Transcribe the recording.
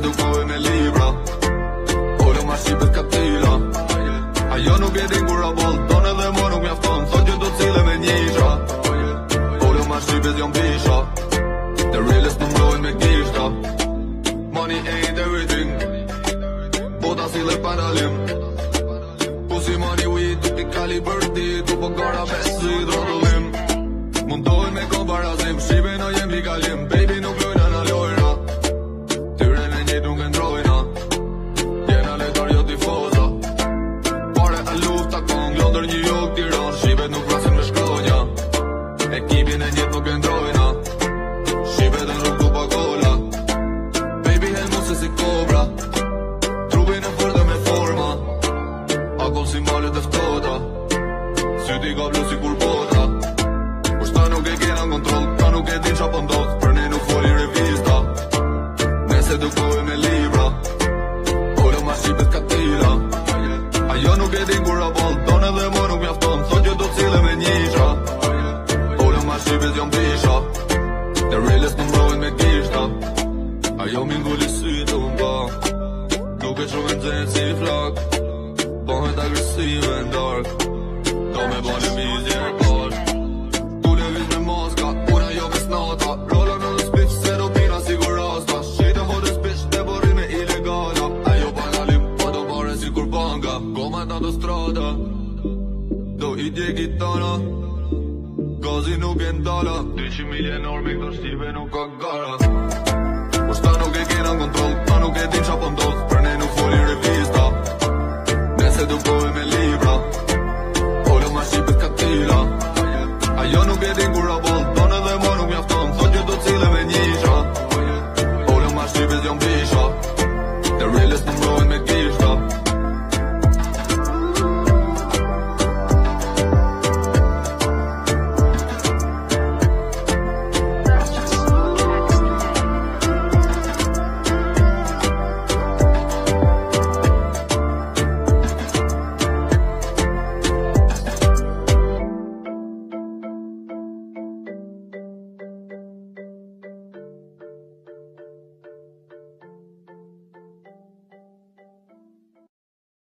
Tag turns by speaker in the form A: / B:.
A: edukohem me libra. Olo ma shqipet ka tila. Ajo nuk e din kur a boll ton edhe mo nuk mjafton. Thot që do t'cile me njisha. Olo ma shqipet jon pisha. The realest të mbrojnë me gishta. Money ain't everything. Bota sile paralim. Pussy money weed, tu t'i kali për ti. Tu po gara besi drodullim. Mundohen me komparazim. Shqipe no jem likalim. Baby nuk lojna na lojna. Tyre në njët nuk e ndrojna. Jena letar jo tifoza. Pare e lufta kong Londër, New York, Tiran. Shqipet nuk vrasin me shkronja. Ekipin e njët nuk e ndrojna. Shqipet e nuk tu pa gola. Baby helmu se si kobra. Trupin e fërde me forma. Akon si malet e ftota. Syti ka blu si kur bota. Kushta nuk e kena kontrol. Ka nuk e din qa po ndodh. Për ne nuk foli revista. Nese edukohem me libra. Olo ma shqipet ka tila. Ajo nuk e din kur a boll ton edhe mo nuk mjafton. Thot që do t'cile me njisha. Olo ma shqipet jon pisha. The realest në mbrojnë me gishta. Ajo mingulli sy të mba. Nuk e shumë nëzhen si flak. Bëhet agresive në dark. Do me bane vizje e kash. Tu leviz me maska, una jo me snata. Rolla në në spif se do pina sigur rasta. Shite hodës bitch dhe borime ilegala. Ajo panalim pa do bare si kur banka. Komandant strada. Do i djegi tana. Gazi nuk e ndala. 200 milionar me këto shqipe nuk ka gara. Kushta nuk e kena kontrol.